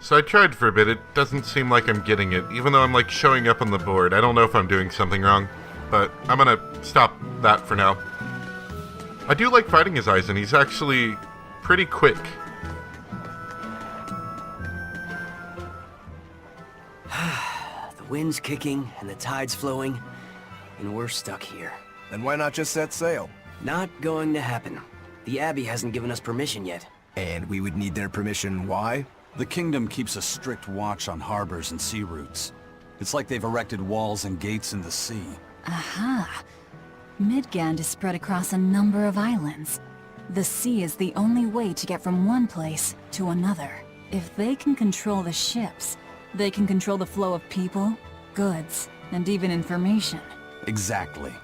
So I tried for a bit. It doesn't seem like I'm getting it, even though I'm like showing up on the board. I don't know if I'm doing something wrong, but I'm gonna stop that for now. I do like fighting his eyes, and he's actually pretty quick. The wind's kicking and the tide's flowing, and we're stuck here. Then why not just set sail? Not going to happen. The Abbey hasn't given us permission yet. And we would need their permission, why? The kingdom keeps a strict watch on harbors and sea routes. It's like they've erected walls and gates in the sea. Aha! Midgand is spread across a number of islands. The sea is the only way to get from one place to another. If they can control the ships, they can control the flow of people, goods, and even information. Exactly.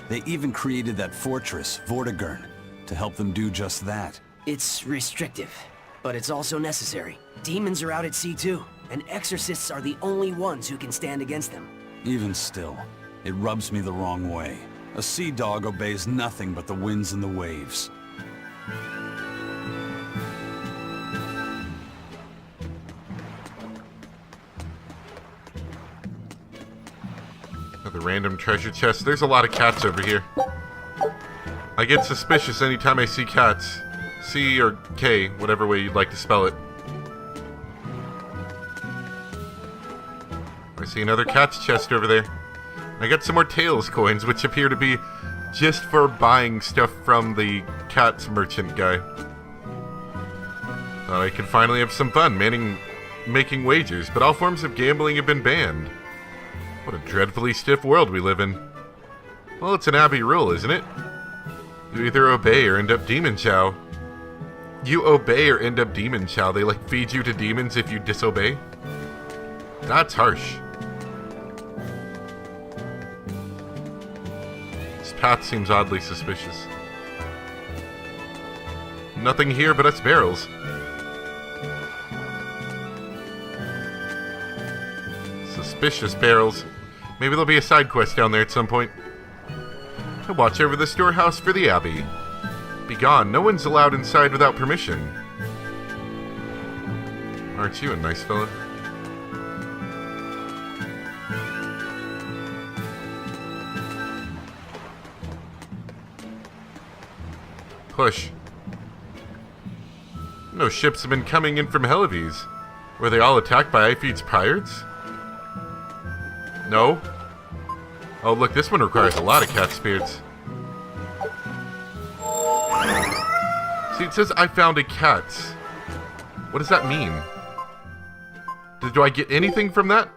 They even created that fortress, Vortigern, to help them do just that. It's restrictive, but it's also necessary. Demons are out at sea too, and exorcists are the only ones who can stand against them. Even still, it rubs me the wrong way. A sea dog obeys nothing but the winds and the waves. Another random treasure chest. There's a lot of cats over here. I get suspicious anytime I see cats. C or K, whatever way you'd like to spell it. I see another cat's chest over there. I got some more Tails coins, which appear to be just for buying stuff from the cats merchant guy. Thought I could finally have some fun making wagers, but all forms of gambling have been banned. What a dreadfully stiff world we live in. Well, it's an Abbey rule, isn't it? You either obey or end up demon chow. You obey or end up demon chow. They like feed you to demons if you disobey. That's harsh. This path seems oddly suspicious. Nothing here but us barrels. Suspicious barrels. Maybe there'll be a side quest down there at some point. To watch over the storehouse for the Abbey. Begone, no one's allowed inside without permission. Aren't you a nice fella? Push. No ships have been coming in from Helives. Were they all attacked by Ep.5's pirates? No? Oh, look, this one requires a lot of cat spirits. See, it says I found a cat. What does that mean? Do I get anything from that?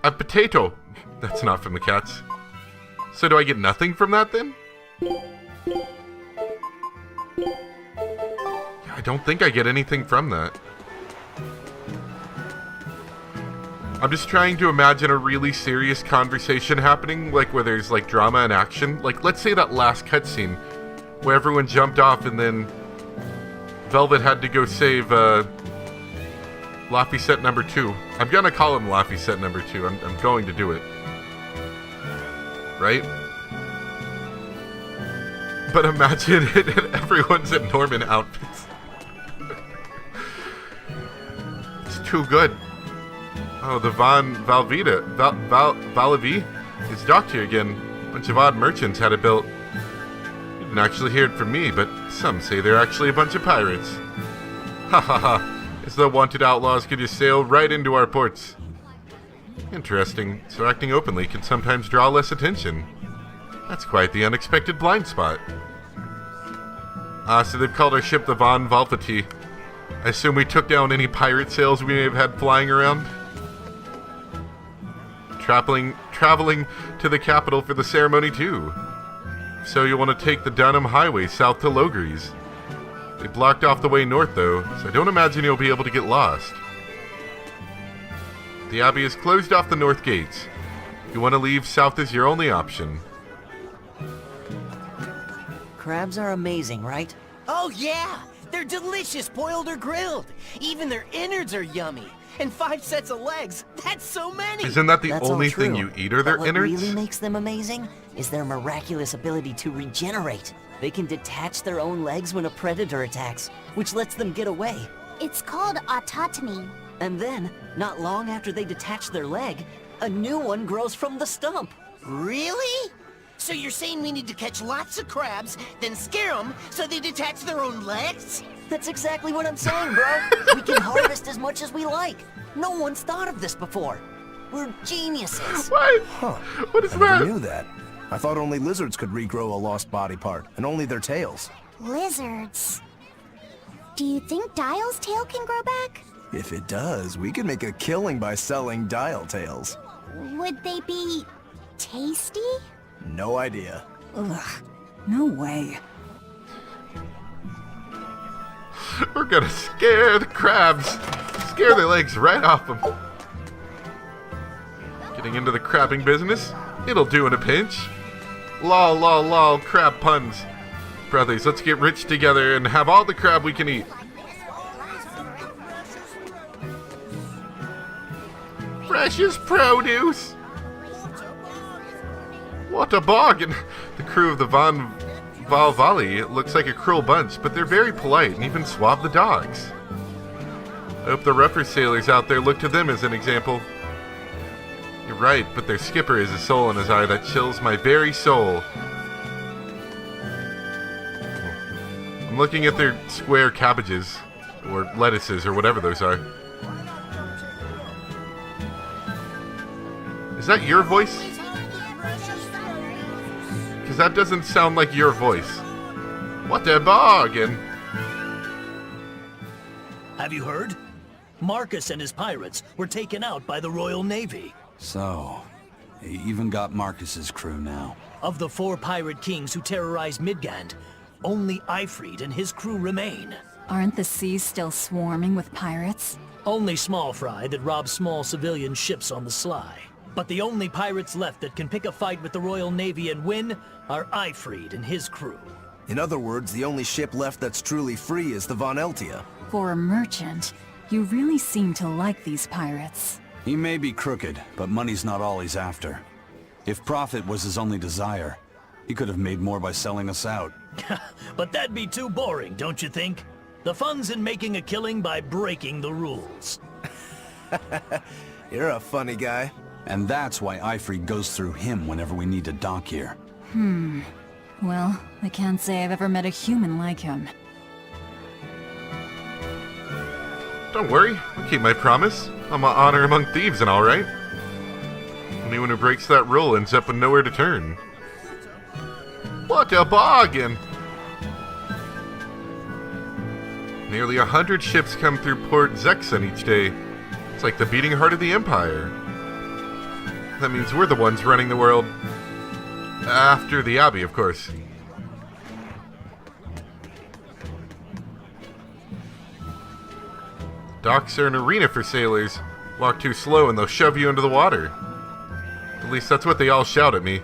A potato. That's not from the cats. So do I get nothing from that then? Yeah, I don't think I get anything from that. I'm just trying to imagine a really serious conversation happening, like where there's like drama and action. Like, let's say that last cutscene where everyone jumped off and then Velvet had to go save Laphicet number 2. I'm gonna call him Laphicet number 2. I'm going to do it. Right? But imagine it and everyone's in Norman outfits. It's too good. Oh, the Valavi is docked here again. A bunch of odd merchants had it built. You didn't actually hear it from me, but some say they're actually a bunch of pirates. Ha ha ha. As though wanted outlaws could just sail right into our ports. Interesting. So acting openly can sometimes draw less attention. That's quite the unexpected blind spot. So they've called our ship the Von Valfati. I assume we took down any pirate sails we may have had flying around. Traveling to the capital for the ceremony too. So you want to take the Dunham Highway south to Logres. They blocked off the way north though, so I don't imagine you'll be able to get lost. The Abbey has closed off the north gates. If you want to leave, south is your only option. Crabs are amazing, right? Oh yeah! They're delicious boiled or grilled. Even their innards are yummy. And 5 sets of legs. That's so many! Isn't that the That's only all true. thing you eat are their But innards? what really makes them amazing is their miraculous ability to regenerate. They can detach their own legs when a predator attacks, which lets them get away. It's called autotomy. And then, not long after they detach their leg, a new one grows from the stump. Really? So you're saying we need to catch lots of crabs, then scare them so they detach their own legs? That's exactly what I'm saying, bro. We can harvest as much as we like. No one's thought of this before. We're geniuses. What? Huh. What is I never that? knew that. I thought only lizards could regrow a lost body part, and only their tails. Lizards. Do you think Dial's tail can grow back? If it does, we could make a killing by selling dial tails. Would they be tasty? No idea. Ugh, no way. We're gonna scare the crabs. Scare their legs right off them. Getting into the crabbing business? It'll do in a pinch. Lol, lol, lol, crab puns. Brothers, let's get rich together and have all the crab we can eat. Freshest produce. What a bargain. The crew of the Von Valvali looks like a cruel bunch, but they're very polite and even swab the dogs. I hope the rougher sailors out there look to them as an example. You're right, but their skipper has a soul in his eye that chills my very soul. I'm looking at their square cabbages, or lettuces, or whatever those are. Is that your voice? Because that doesn't sound like your voice. What a bargain! Have you heard? Marcus and his pirates were taken out by the Royal Navy. So, he even got Marcus's crew now. Of the 4 pirate kings who terrorized Midgand, only Ifrid and his crew remain. Aren't the seas still swarming with pirates? Only small fry that rob small civilian ships on the sly. But the only pirates left that can pick a fight with the Royal Navy and win are Ifrid and his crew. In other words, the only ship left that's truly free is the Von Eltia. For a merchant, you really seem to like these pirates. He may be crooked, but money's not all he's after. If profit was his only desire, he could have made more by selling us out. But that'd be too boring, don't you think? The fun's in making a killing by breaking the rules. You're a funny guy. And that's why Ifrid goes through him whenever we need to dock here. Well, I can't say I've ever met a human like him. Don't worry, I'll keep my promise. I'm an honor among thieves and all, right? Anyone who breaks that rule ends up with nowhere to turn. What a bargain! Nearly 100 ships come through Port Zexon each day. It's like the beating heart of the Empire. That means we're the ones running the world. After the Abbey, of course. Docks are an arena for sailors. Walk too slow and they'll shove you into the water. At least that's what they all shout at me.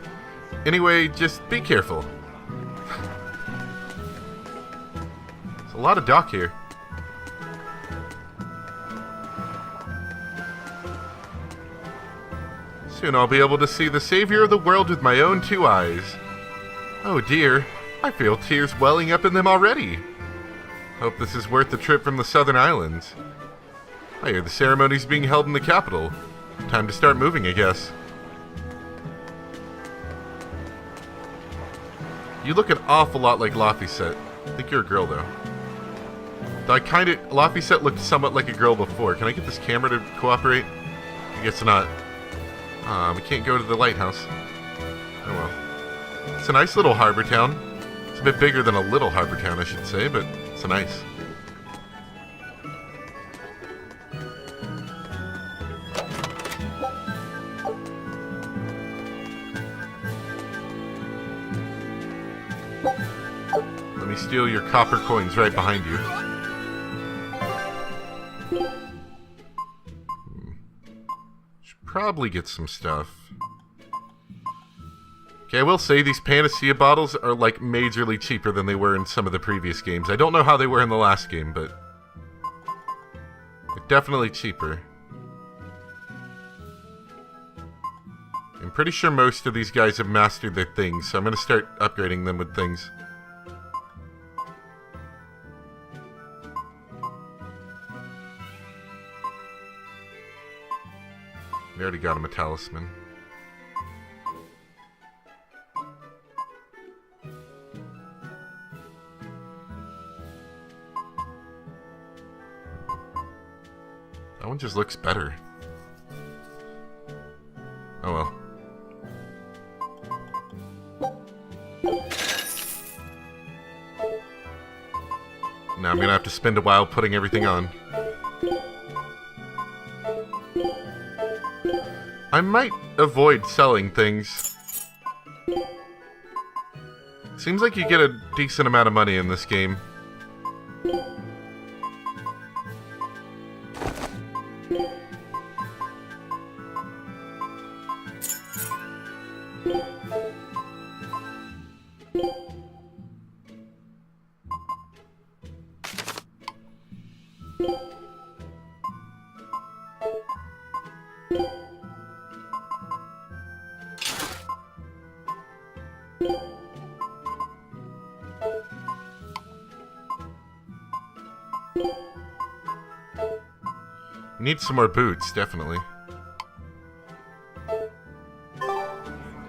Anyway, just be careful. There's a lot of dock here. Soon I'll be able to see the savior of the world with my own 2 eyes. Oh dear, I feel tears welling up in them already. Hope this is worth the trip from the southern islands. I hear the ceremony's being held in the capital. Time to start moving, I guess. You look an awful lot like Laphicet. I think you're a girl, though. Laphicet looked somewhat like a girl before. Can I get this camera to cooperate? I guess not. We can't go to the lighthouse. Oh well. It's a nice little harbor town. It's a bit bigger than a little harbor town, I should say, but it's nice. Let me steal your copper coins right behind you. Should probably get some stuff. Okay, I will say these Panacea bottles are like majorly cheaper than they were in some of the previous games. I don't know how they were in the last game, but they're definitely cheaper. I'm pretty sure most of these guys have mastered their things, so I'm going to start upgrading them with things. We already got him a talisman. That one just looks better. Oh well. Now I'm gonna have to spend a while putting everything on. I might avoid selling things. Seems like you get a decent amount of money in this game. Need some more boots, definitely.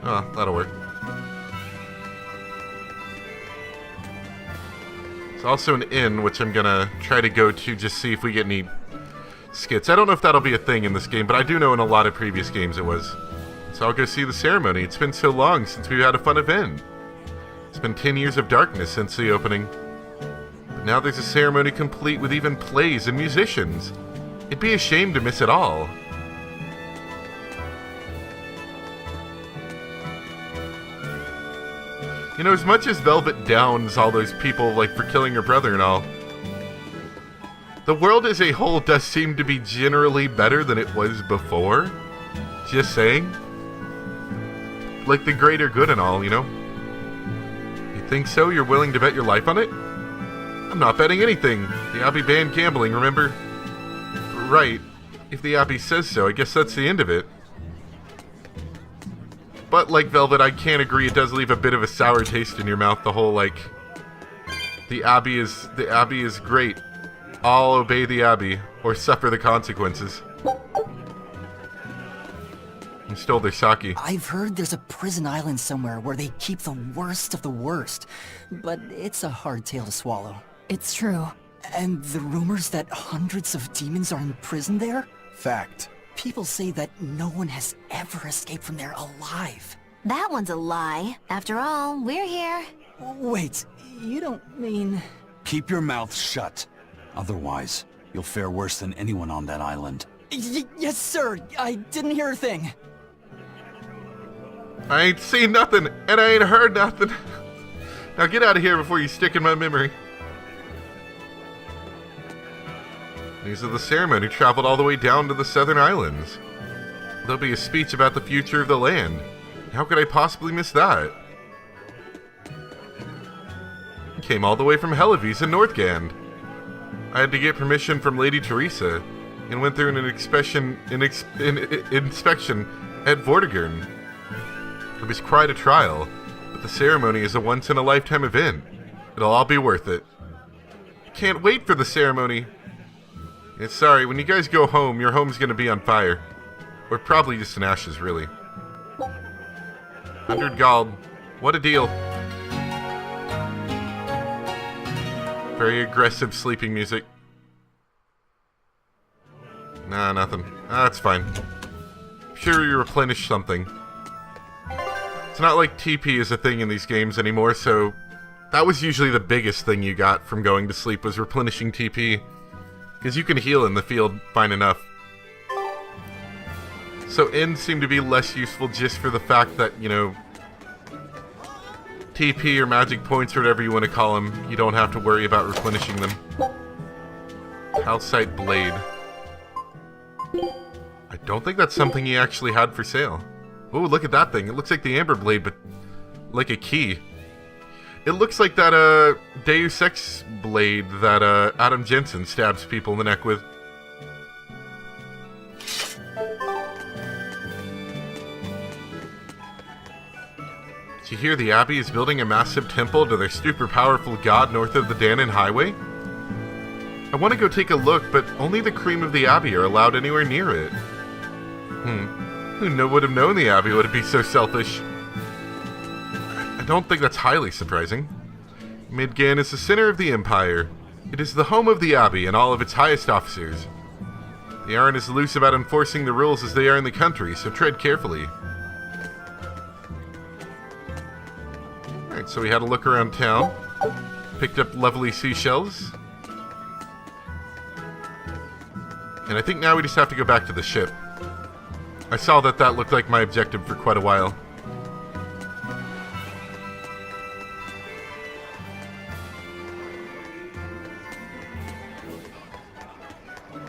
Oh, that'll work. There's also an inn, which I'm gonna try to go to just see if we get any skits. I don't know if that'll be a thing in this game, but I do know in a lot of previous games it was. So I'll go see the ceremony. It's been so long since we've had a fun event. It's been 10 years of darkness since the opening. But now there's a ceremony complete with even plays and musicians. It'd be a shame to miss it all. You know, as much as Velvet downs all those people, like, for killing her brother and all, the world as a whole does seem to be generally better than it was before. Just saying. Like, the greater good and all, you know? You think so? You're willing to bet your life on it? I'm not betting anything. The Abbey banned gambling, remember? Right. If the Abbey says so, I guess that's the end of it. But like Velvet, I can't agree, it does leave a bit of a sour taste in your mouth, the whole, like, the Abbey is great. I'll obey the Abbey, or suffer the consequences. And stole their sake. I've heard there's a prison island somewhere where they keep the worst of the worst, but it's a hard tale to swallow. It's true. And the rumors that hundreds of demons are in prison there? Fact. People say that no one has ever escaped from there alive. That one's a lie. After all, we're here. Wait, you don't mean... Keep your mouth shut. Otherwise, you'll fare worse than anyone on that island. Yes, sir. I didn't hear a thing. I ain't seen nothing, and I ain't heard nothing. Now get out of here before you stick in my memory. News of the ceremony traveled all the way down to the southern islands. There'll be a speech about the future of the land. How could I possibly miss that? It came all the way from Helives in Northgand. I had to get permission from Lady Teresa, and went through an inspection at Vortigern. It was quite a trial, but the ceremony is a once-in-a-lifetime event. It'll all be worth it. Can't wait for the ceremony. Yeah, sorry, when you guys go home, your home's gonna be on fire. Or probably just in ashes, really. 100 gold. What a deal. Very aggressive sleeping music. Nah, nothing. That's fine. Sure, you replenish something. It's not like TP is a thing in these games anymore, so that was usually the biggest thing you got from going to sleep, was replenishing TP. Because you can heal in the field fine enough. So ends seem to be less useful just for the fact that, you know, TP or magic points or whatever you want to call them, you don't have to worry about replenishing them. Calcite blade. I don't think that's something he actually had for sale. Oh, look at that thing. It looks like the amber blade, but like a key. It looks like that Deus Ex blade that Adam Jensen stabs people in the neck with. Did you hear the Abbey is building a massive temple to their super powerful god north of the Danon Highway? I want to go take a look, but only the cream of the Abbey are allowed anywhere near it. would have known the Abbey would be so selfish? I don't think that's highly surprising. Midgan is the center of the Empire. It is the home of the Abbey and all of its highest officers. They aren't as loose about enforcing the rules as they are in the country, so tread carefully. Alright, so we had a look around town. Picked up lovely seashells. And I think now we just have to go back to the ship. I saw that looked like my objective for quite a while.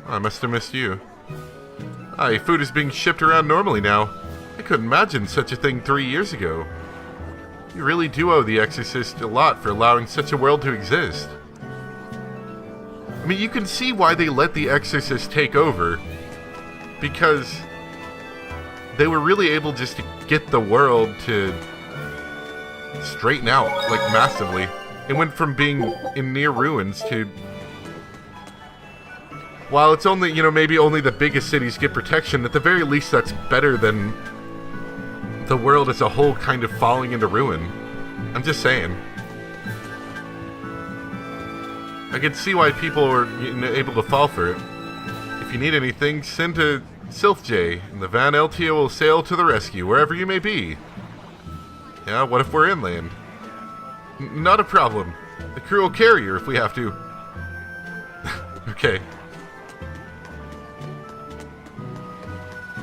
I must have missed you. Aye, food is being shipped around normally now. I couldn't imagine such a thing 3 years ago. You really do owe the Exorcist a lot for allowing such a world to exist. I mean, you can see why they let the Exorcist take over. Because they were really able just to get the world to straighten out, like, massively. It went from being in near ruins to... While it's only, maybe only the biggest cities get protection, at the very least that's better than the world as a whole kind of falling into ruin. I'm just saying. I can see why people were able to fall for it. If you need anything, send to Sylph-J, and the Van Eltia will sail to the rescue, wherever you may be. Yeah, what if we're inland? Not a problem. The crew will carry her if we have to. Okay.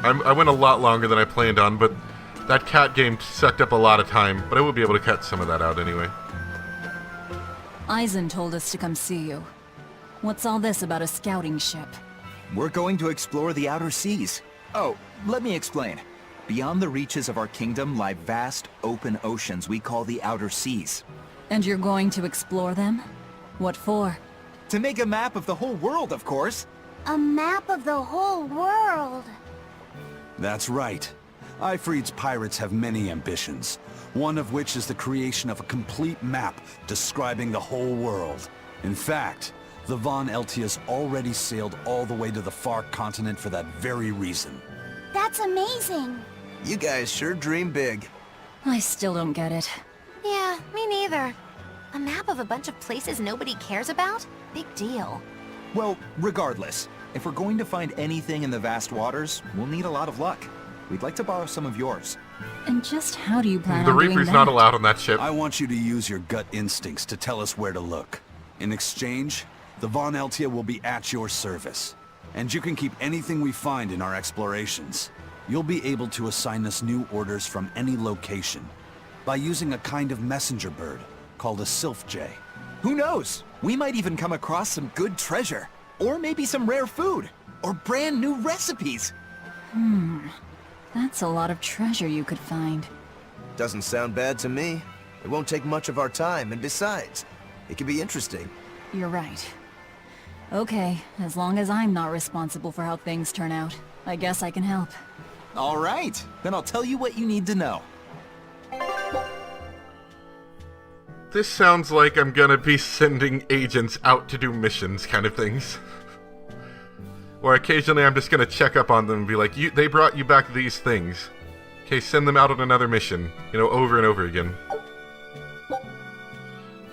I went a lot longer than I planned on, but that cat game sucked up a lot of time, but I will be able to cut some of that out anyway. Eisen told us to come see you. What's all this about a scouting ship? We're going to explore the outer seas. Oh, let me explain. Beyond the reaches of our kingdom lie vast, open oceans we call the outer seas. And you're going to explore them? What for? To make a map of the whole world, of course. A map of the whole world. That's right. Ifreed's pirates have many ambitions, one of which is the creation of a complete map describing the whole world. In fact, the Von Eltias already sailed all the way to the far continent for that very reason. That's amazing. You guys sure dream big. I still don't get it. Yeah, me neither. A map of a bunch of places nobody cares about? Big deal. Well, regardless, if we're going to find anything in the vast waters, we'll need a lot of luck. We'd like to borrow some of yours. And just how do you plan The on doing Reaper's that? not allowed on that ship. I want you to use your gut instincts to tell us where to look. In exchange, the Von Eltia will be at your service. And you can keep anything we find in our explorations. You'll be able to assign us new orders from any location by using a kind of messenger bird called a Sylph-J. Who knows? We might even come across some good treasure. Or maybe some rare food. Or brand new recipes. That's a lot of treasure you could find. Doesn't sound bad to me. It won't take much of our time, and besides, it could be interesting. You're right. Okay, as long as I'm not responsible for how things turn out, I guess I can help. All right, then I'll tell you what you need to know. This sounds like I'm gonna be sending agents out to do missions kind of things. Or occasionally I'm just gonna check up on them and be like, they brought you back these things. Okay, send them out on another mission. Over and over again. You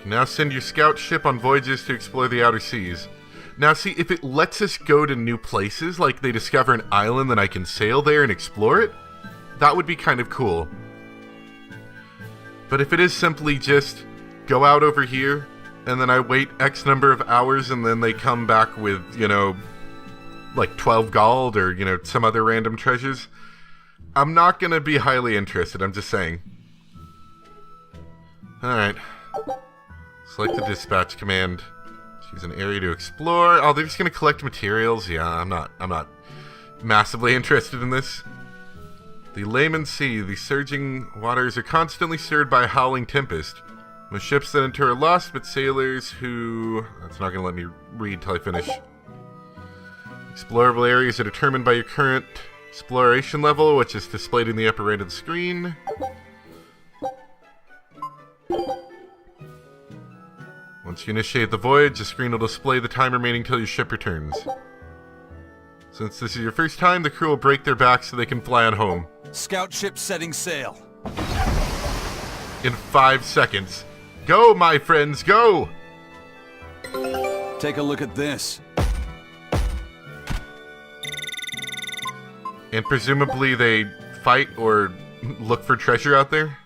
can now send your scout ship on voyages to explore the outer seas. Now see, if it lets us go to new places, like they discover an island that I can sail there and explore it, that would be kind of cool. But if it is simply just go out over here, and then I wait X number of hours, and then they come back with, like 12 gold or, some other random treasures, I'm not going to be highly interested, I'm just saying. Alright. Select the dispatch command. Choose an area to explore. Oh, they're just going to collect materials? Yeah, I'm not massively interested in this. The Layman Sea. The surging waters are constantly stirred by a howling tempest. Most ships that enter are lost, but sailors who... That's not going to let me read till I finish. Explorable areas are determined by your current exploration level, which is displayed in the upper right of the screen. Once you initiate the voyage, the screen will display the time remaining till your ship returns. Since this is your first time, the crew will break their backs so they can fly on home. Scout ship setting sail. In 5 seconds. Go, my friends, go! Take a look at this. And presumably they fight or look for treasure out there?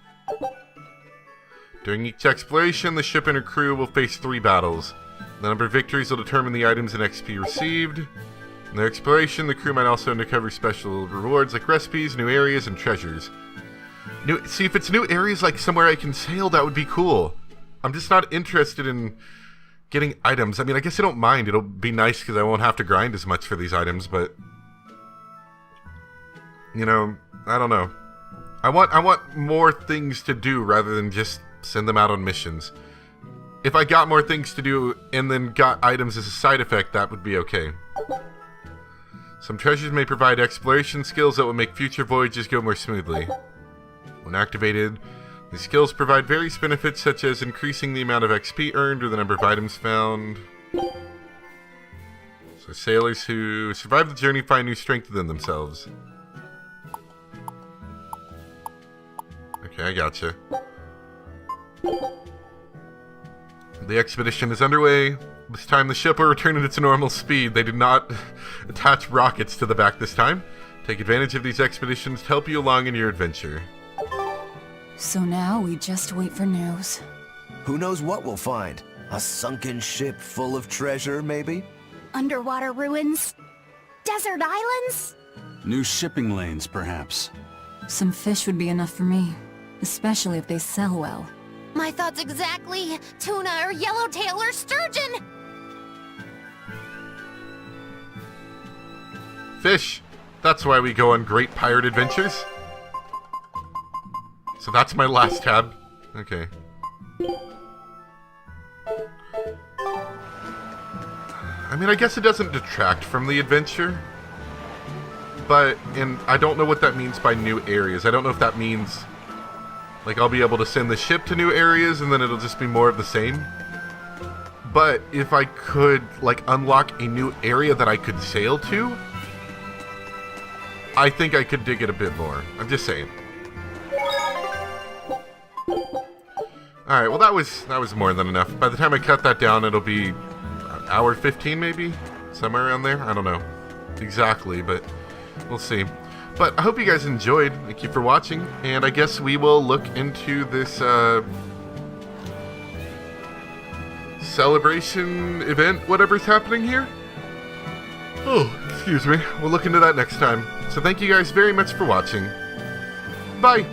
During each exploration, the ship and her crew will face 3 battles. The number of victories will determine the items and XP received. In their exploration, the crew might also uncover special rewards like recipes, new areas, and treasures. See, if it's new areas like somewhere I can sail, that would be cool. I'm just not interested in getting items. I mean, I guess I don't mind. It'll be nice because I won't have to grind as much for these items, but... You know, I don't know. I want more things to do rather than just send them out on missions. If I got more things to do and then got items as a side effect, that would be okay. Some treasures may provide exploration skills that will make future voyages go more smoothly. When activated, these skills provide various benefits such as increasing the amount of XP earned or the number of items found. So sailors who survive the journey find new strength within themselves. Okay, I gotcha. The expedition is underway. This time the ship will return at its normal speed. They did not attach rockets to the back this time. Take advantage of these expeditions to help you along in your adventure. So now we just wait for news. Who knows what we'll find? A sunken ship full of treasure, maybe? Underwater ruins? Desert islands? New shipping lanes, perhaps. Some fish would be enough for me, especially if they sell well. My thoughts exactly. Tuna or yellowtail or sturgeon. Fish! That's why we go on great pirate adventures. So that's my last tab. Okay. I mean, I guess it doesn't detract from the adventure. But, and I don't know what that means by new areas. I don't know if that means, like, I'll be able to send the ship to new areas and then it'll just be more of the same. But if I could, like, unlock a new area that I could sail to, I think I could dig it a bit more. I'm just saying. Alright, well that was more than enough. By the time I cut that down, it'll be an hour 15 maybe? Somewhere around there? I don't know exactly, but we'll see. But I hope you guys enjoyed. Thank you for watching. And I guess we will look into this celebration event, whatever's happening here. Oh, excuse me. We'll look into that next time. So thank you guys very much for watching. Bye!